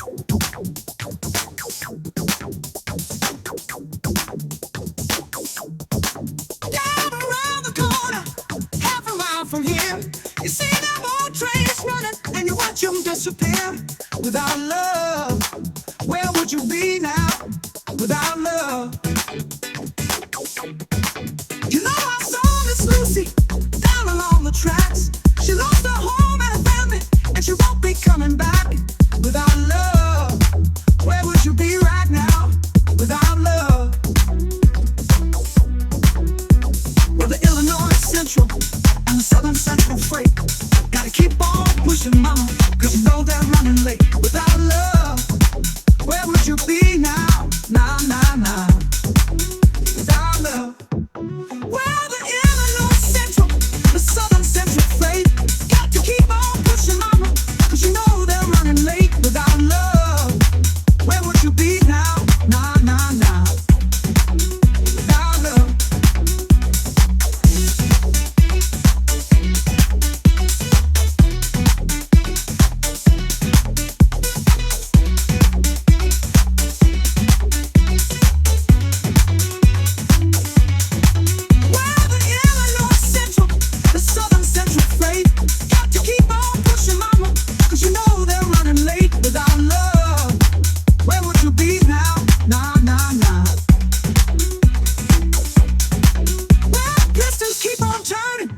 Down around the corner, half a mile from here, you see them old trains running, and you watch them disappear. Without love, where would you be now? Without love, you know I saw Miss Lucy down along the tracks. She lost her home and her family, and she won't be coming back. Without love, where would you be right now? Without love. Well, the Illinois Central and the Southern Central Freight gotta keep on pushing, mama, 'cause you know they're running late. Without love, where would you be now? Nah, nah, nah. Without love. Well, the Illinois Central, the Southern Central Freight got to keep on pushing, mama, 'cause you know they're running late. Without love, where would you be now? Nah, nah, nah. Without love. Well, the Illinois Central, the Southern Central Freight got to keep on pushing, mama, 'cause you know they're running late. Without love, where would you be now? Nah, nah, nah. Well, pistons keep on turning,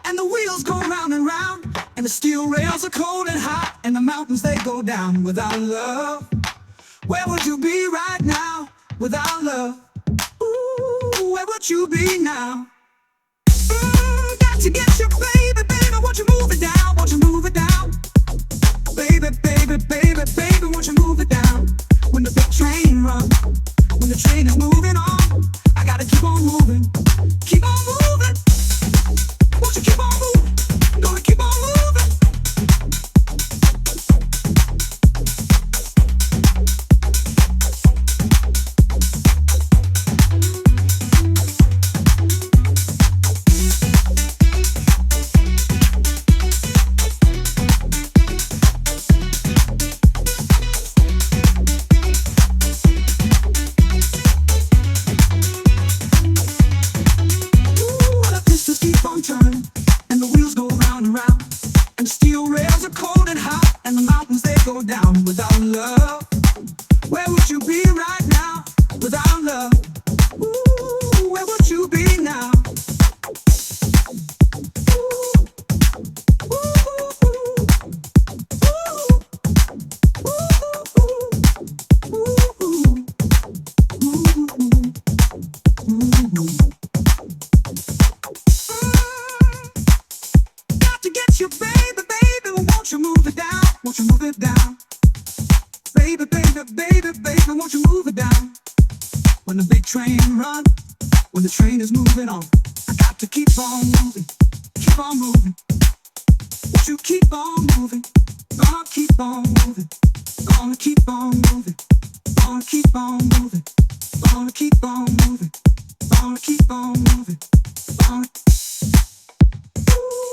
and the wheels go round and round, and the steel rails are cold and hot, and the mountains they go down. Without love, where would you be right now? Without love, ooh, where would you be now? Got to get you, baby, baby, won't you move it down? Won't you move it down? Baby, baby, baby, baby, won't you move it down? When the big train runs, when the train is moving on, I gotta keep on moving, keep on moving. Won't you keep on moving? Gonna keep on moving. Ooh, the pistons keep on turning, and the wheels go round and round, and the steel rails are cold and hot, and the mountains they go down. Without love, where would you be right now? Without love, ooh, where would you be now? Ooh, ooh, got to get you, baby, baby, won't you move it down? Won't you move it down? Baby, baby, baby, baby, won't you move it down? When the big train runs, when the train is moving on, I got to keep on moving, keep on moving. Won't you keep on moving? Gonna keep on moving, gonna keep on moving, gonna keep on moving, gonna keep on moving, gonna keep on moving, gonna. Ooh.